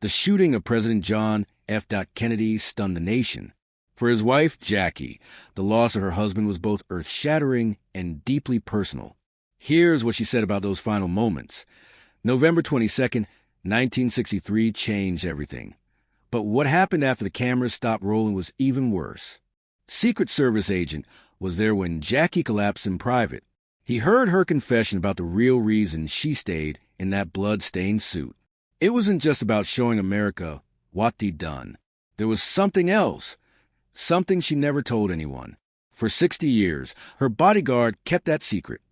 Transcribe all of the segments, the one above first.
The shooting of President John F. Kennedy stunned the nation. For his wife, Jackie, the loss of her husband was both earth-shattering and deeply personal. Here's what she said about those final moments. November 22nd, 1963 changed everything. But what happened after the cameras stopped rolling was even worse. Secret Service agent was there when Jackie collapsed in private. He heard her confession about the real reason she stayed in that blood-stained suit. It wasn't just about showing America what they'd done. There was something else, something she never told anyone. For 60 years, her bodyguard kept that secret.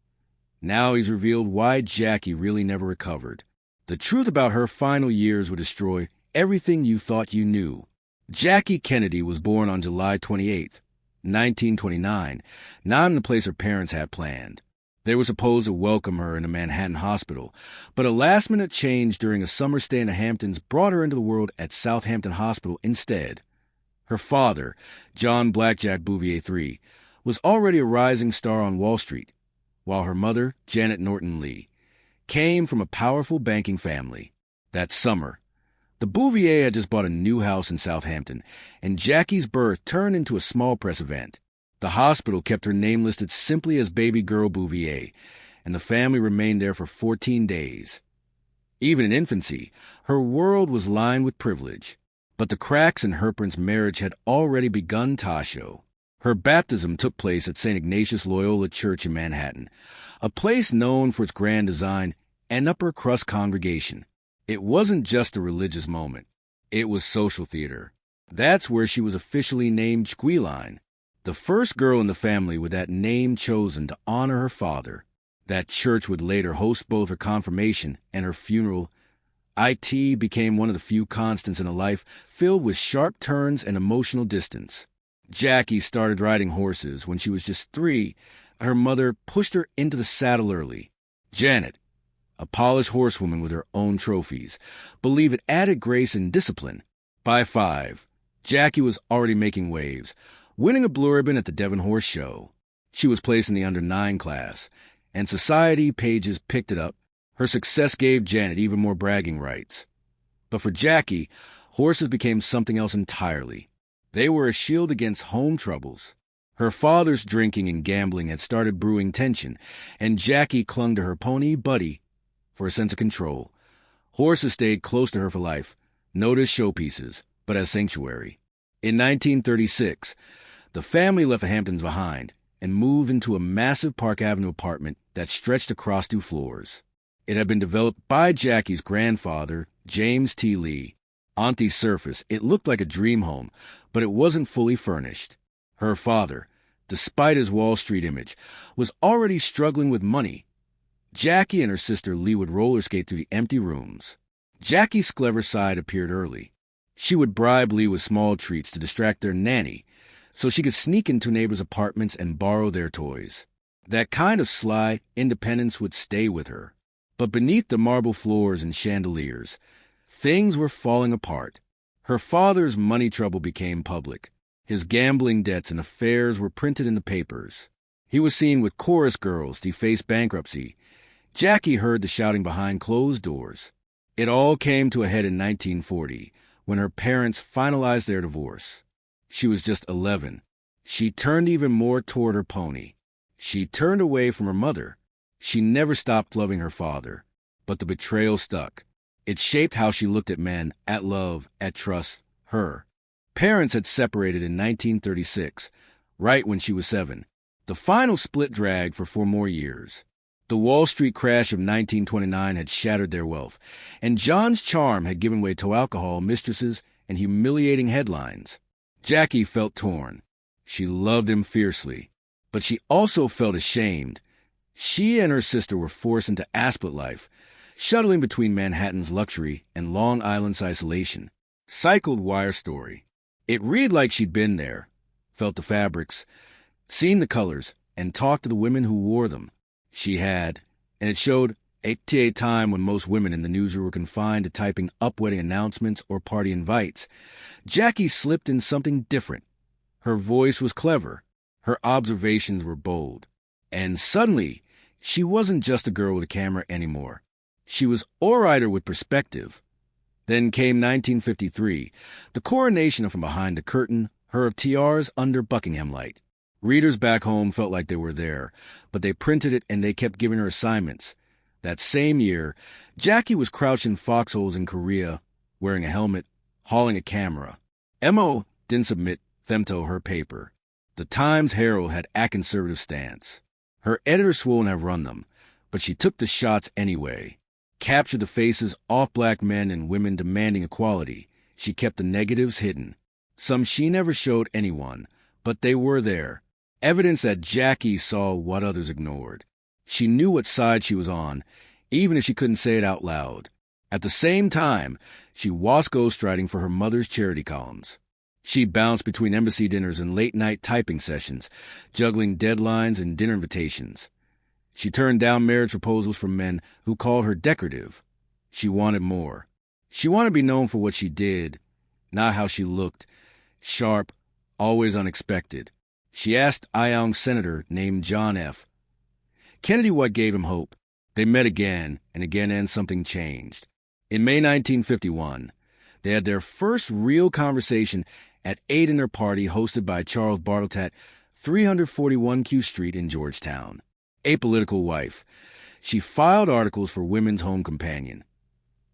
Now he's revealed why Jackie really never recovered. The truth about her final years would destroy everything you thought you knew. Jackie Kennedy was born on July 28, 1929, not in the place her parents had planned. They were supposed to welcome her in a Manhattan hospital, but a last-minute change during a summer stay in the Hamptons brought her into the world at Southampton Hospital instead. Her father, John Blackjack Bouvier III, was already a rising star on Wall Street, while her mother, Janet Norton Lee, came from a powerful banking family. That summer, the Bouvier had just bought a new house in Southampton, and Jackie's birth turned into a small press event. The hospital kept her name listed simply as baby girl Bouvier, and the family remained there for 14 days. Even in infancy, her world was lined with privilege. But the cracks in Herpern's marriage had already begun to show. Her baptism took place at St. Ignatius Loyola Church in Manhattan, a place known for its grand design and upper-crust congregation. It wasn't just a religious moment. It was social theater. That's where she was officially named Squealine, the first girl in the family with that name chosen to honor her father. That church would later host both her confirmation and her funeral. IT became one of the few constants in a life filled with sharp turns and emotional distance. Jackie started riding horses when she was just 3. Her mother pushed her into the saddle early. Janet, a polished horsewoman with her own trophies, believed it added grace and discipline. By 5, Jackie was already making waves, winning a blue ribbon at the Devon Horse Show. She was placed in the under-9 class, and society pages picked it up. Her success gave Janet even more bragging rights. But for Jackie, horses became something else entirely. They were a shield against home troubles. Her father's drinking and gambling had started brewing tension, and Jackie clung to her pony, Buddy, for a sense of control. Horses stayed close to her for life, not as showpieces, but as sanctuary. In 1936, the family left the Hamptons behind and moved into a massive Park Avenue apartment that stretched across 2 floors. It had been developed by Jackie's grandfather, James T. Lee. On the surface, it looked like a dream home, but it wasn't fully furnished. Her father, despite his Wall Street image, was already struggling with money. Jackie and her sister Lee would roller skate through the empty rooms. Jackie's clever side appeared early. She would bribe Lee with small treats to distract their nanny, so she could sneak into neighbors' apartments and borrow their toys. That kind of sly independence would stay with her. But beneath the marble floors and chandeliers, things were falling apart. Her father's money trouble became public. His gambling debts and affairs were printed in the papers. He was seen with chorus girls to face bankruptcy. Jackie heard the shouting behind closed doors. It all came to a head in 1940, when her parents finalized their divorce. She was just 11. She turned even more toward her pony. She turned away from her mother. She never stopped loving her father, but the betrayal stuck. It shaped how she looked at men, at love, at trust, her. Parents had separated in 1936, right when she was 7. The final split dragged for 4 more years. The Wall Street crash of 1929 had shattered their wealth, and John's charm had given way to alcohol, mistresses, and humiliating headlines. Jackie felt torn. She loved him fiercely, but she also felt ashamed. She and her sister were forced into Asplet life, shuttling between Manhattan's luxury and Long Island's isolation. Cycled wire story. It read like she'd been there, felt the fabrics, seen the colors, and talked to the women who wore them. She had, and it showed a time when most women in the newsroom were confined to typing up wedding announcements or party invites. Jackie slipped in something different. Her voice was clever. Her observations were bold. And suddenly, she wasn't just a girl with a camera anymore. She was a writer with perspective. Then came 1953, the coronation from behind the curtain, her tiaras under Buckingham light. Readers back home felt like they were there, but they printed it and they kept giving her assignments. That same year, Jackie was crouched in foxholes in Korea, wearing a helmet, hauling a camera. Mo didn't submit Femto her paper. The Times-Herald had a conservative stance. Her editor swore to have run them, but she took the shots anyway. Captured the faces off black men and women demanding equality. She kept the negatives hidden. Some she never showed anyone, but they were there. Evidence that Jackie saw what others ignored. She knew what side she was on, even if she couldn't say it out loud. At the same time, she was ghostwriting for her mother's charity columns. She bounced between embassy dinners and late-night typing sessions, juggling deadlines and dinner invitations. She turned down marriage proposals from men who called her decorative. She wanted more. She wanted to be known for what she did, not how she looked. Sharp, always unexpected. She asked a young senator named John F. Kennedy what gave him hope. They met again, and something changed. In May 1951, they had their first real conversation at a dinner party hosted by Charles Bartlett at 341 Q Street in Georgetown. A political wife, she filed articles for Women's Home Companion.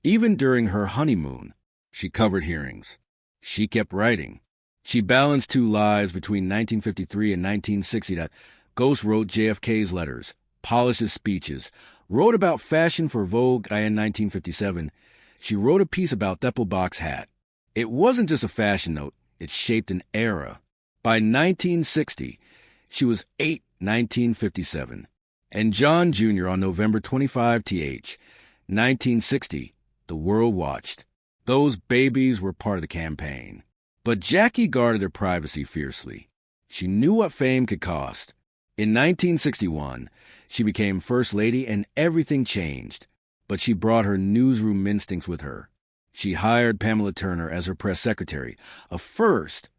Even during her honeymoon, she covered hearings. She kept writing. She balanced two lives between 1953 and 1960 that Ghost wrote JFK's letters, polished his speeches, wrote about fashion for Vogue in 1957. She wrote a piece about Doppelbach's hat. It wasn't just a fashion note, it shaped an era. By 1960, she was 1957. And John Jr. on November 25 th, 1960, the world watched. Those babies were part of the campaign. But Jackie guarded her privacy fiercely. She knew what fame could cost. In 1961, she became First Lady and everything changed. But she brought her newsroom instincts with her. She hired Pamela Turner as her press secretary, a first.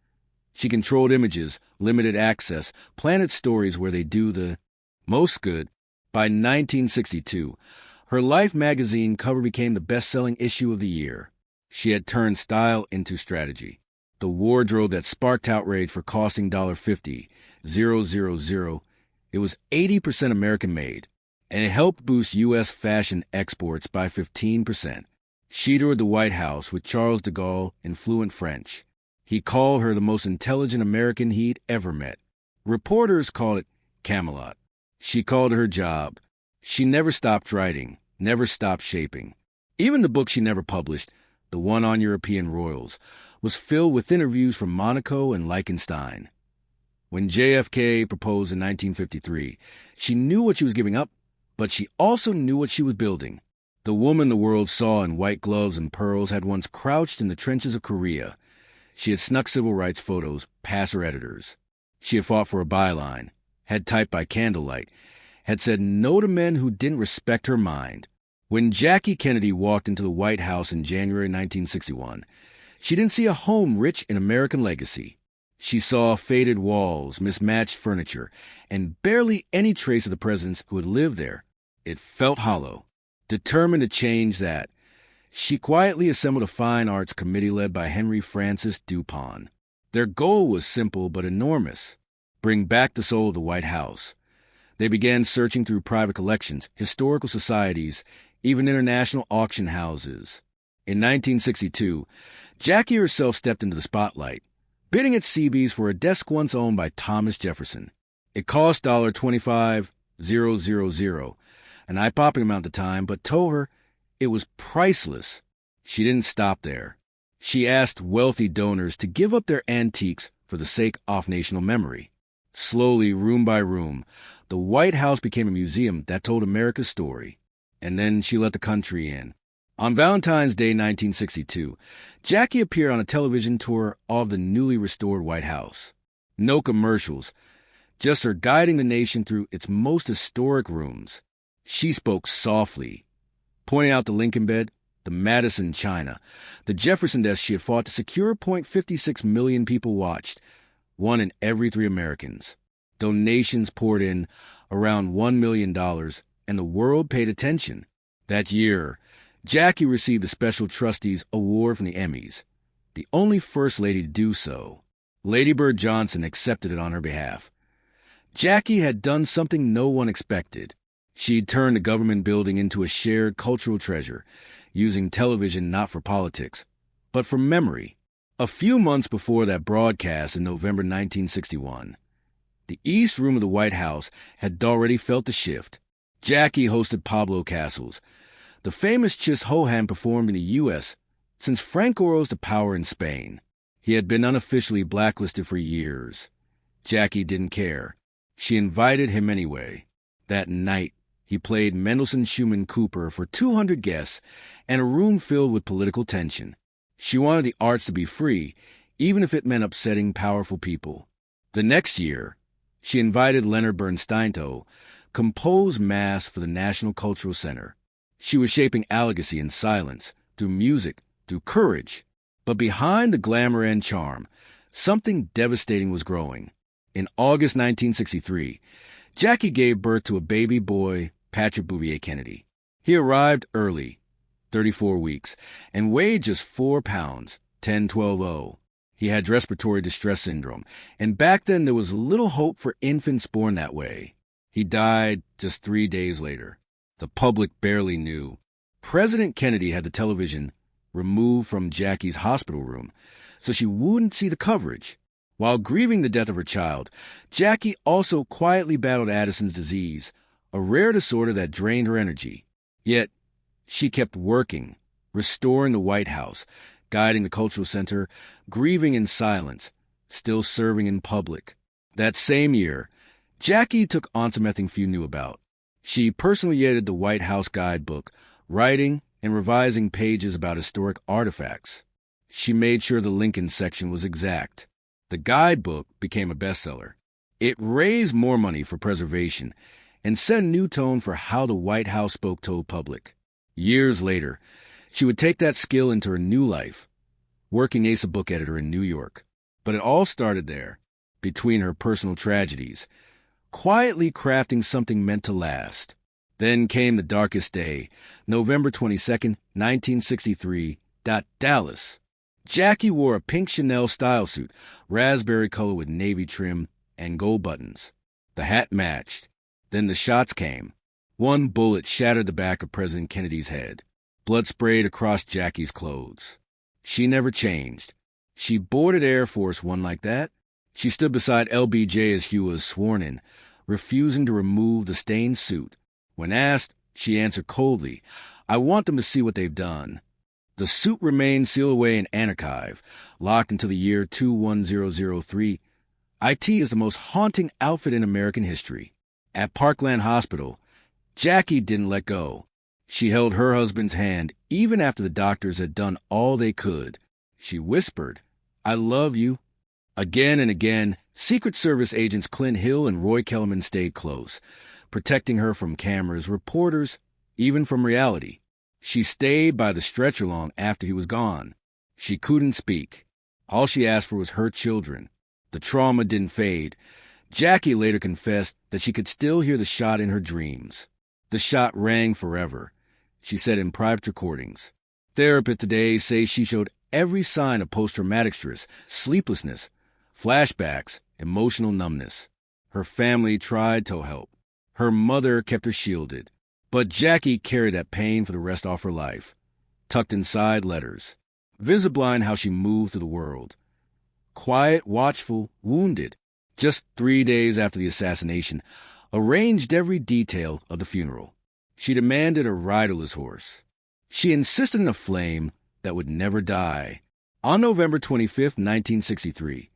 She controlled images, limited access, planted stories where they do the most good. By 1962, her Life magazine cover became the best-selling issue of the year. She had turned style into strategy. The wardrobe that sparked outrage for costing $50,000, it was 80% American-made, and it helped boost U.S. fashion exports by 15%. She toured the White House with Charles de Gaulle in fluent French. He called her the most intelligent American he'd ever met. Reporters called it Camelot. She called it her job. She never stopped writing, never stopped shaping. Even the book she never published, the one on European royals, was filled with interviews from Monaco and Liechtenstein. When JFK proposed in 1953, she knew what she was giving up, but she also knew what she was building. The woman the world saw in white gloves and pearls had once crouched in the trenches of Korea. She had snuck civil rights photos past her editors. She had fought for a byline, had typed by candlelight, had said no to men who didn't respect her mind. When Jackie Kennedy walked into the White House in January 1961, she didn't see a home rich in American legacy. She saw faded walls, mismatched furniture, and barely any trace of the presidents who had lived there. It felt hollow. Determined to change that, she quietly assembled a fine arts committee led by Henry Francis Dupont. Their goal was simple but enormous: bring back the soul of the White House. They began searching through private collections, historical societies, even international auction houses. In 1962, Jackie herself stepped into the spotlight, bidding at CB's for a desk once owned by Thomas Jefferson. It cost $25,000, an eye-popping amount at the time, but told her it was priceless. She didn't stop there. She asked wealthy donors to give up their antiques for the sake of national memory. Slowly, room by room, the White House became a museum that told America's story. And then she let the country in. On Valentine's Day 1962, Jackie appeared on a television tour of the newly restored White House. No commercials, just her guiding the nation through its most historic rooms. She spoke softly, pointing out the Lincoln bed, the Madison china, the Jefferson desk she had fought to secure. 56 million people watched, 1 in every 3 Americans. Donations poured in, around $1 million, and the world paid attention. That year, Jackie received a Special Trustees Award from the Emmys, the only First Lady to do so. Lady Bird Johnson accepted it on her behalf. Jackie had done something no one expected. She'd turned the government building into a shared cultural treasure, using television not for politics, but for memory. A few months before that broadcast in November 1961, the East Room of the White House had already felt the shift. Jackie hosted Pablo Castles. The famous Chis Hohan performed in the U.S. since Franco rose to power in Spain. He had been unofficially blacklisted for years. Jackie didn't care. She invited him anyway. That night, he played Mendelssohn Schumann Cooper for 200 guests and a room filled with political tension. She wanted the arts to be free, even if it meant upsetting powerful people. The next year, she invited Leonard Bernstein to compose Mass for the National Cultural Center. She was shaping Allegacy in silence, through music, through courage. But behind the glamour and charm, something devastating was growing. In August 1963, Jackie gave birth to a baby boy, Patrick Bouvier Kennedy. He arrived early, 34 weeks, and weighed just 4 pounds, 10-12-0. He had respiratory distress syndrome, and back then there was little hope for infants born that way. He died just 3 days later. The public barely knew. President Kennedy had the television removed from Jackie's hospital room, so she wouldn't see the coverage. While grieving the death of her child, Jackie also quietly battled Addison's disease, a rare disorder that drained her energy. Yet, she kept working, restoring the White House, guiding the Cultural Center, grieving in silence, still serving in public. That same year, Jackie took on something few knew about. She personally edited the White House guidebook, writing and revising pages about historic artifacts. She made sure the Lincoln section was exact. The guidebook became a bestseller. It raised more money for preservation and set a new tone for how the White House spoke to the public. Years later, she would take that skill into her new life, working as a book editor in New York. But it all started there, between her personal tragedies, quietly crafting something meant to last. Then came the darkest day, November 22nd, 1963, Dallas. Jackie wore a pink Chanel style suit, raspberry color with navy trim and gold buttons. The hat matched. Then the shots came. One bullet shattered the back of President Kennedy's head. Blood sprayed across Jackie's clothes. She never changed. She boarded Air Force One like that. She stood beside LBJ as Hugh was sworn in, refusing to remove the stained suit. When asked, she answered coldly, "I want them to see what they've done." The suit remained sealed away in an archive, locked until the year 21003. IT is the most haunting outfit in American history. At Parkland Hospital, Jackie didn't let go. She held her husband's hand even after the doctors had done all they could. She whispered, "I love you." Again and again, Secret Service agents Clint Hill and Roy Kellerman stayed close, protecting her from cameras, reporters, even from reality. She stayed by the stretcher long after he was gone. She couldn't speak. All she asked for was her children. The trauma didn't fade. Jackie later confessed that she could still hear the shot in her dreams. The shot rang forever, she said in private recordings. Therapists today say she showed every sign of post-traumatic stress, sleeplessness, flashbacks, emotional numbness. Her family tried to help. Her mother kept her shielded. But Jackie carried that pain for the rest of her life, tucked inside letters, visibling how she moved through the world. Quiet, watchful, wounded. Just 3 days after the assassination, arranged every detail of the funeral. She demanded a riderless horse. She insisted on a flame that would never die. On November 25th, 1963,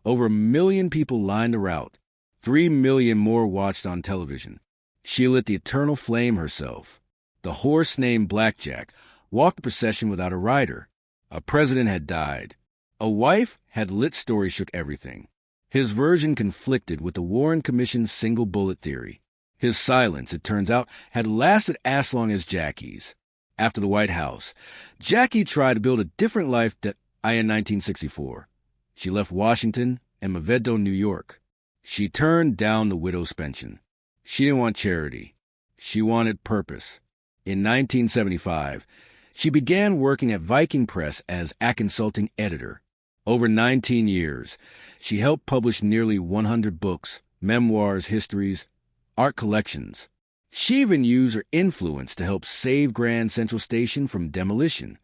over 1 million people lined the route. 3 million more watched on television. She lit the eternal flame herself. The horse named Blackjack walked the procession without a rider. A president had died. A wife had lit story shook everything. His version conflicted with the Warren Commission's single bullet theory. His silence, it turns out, had lasted as long as Jackie's. After the White House, Jackie tried to build a different life in 1964. She left Washington and moved to New York. She turned down the widow's pension. She didn't want charity. She wanted purpose. In 1975, she began working at Viking Press as a consulting editor. Over 19 years, she helped publish nearly 100 books, memoirs, histories, art collections. She even used her influence to help save Grand Central Station from demolition.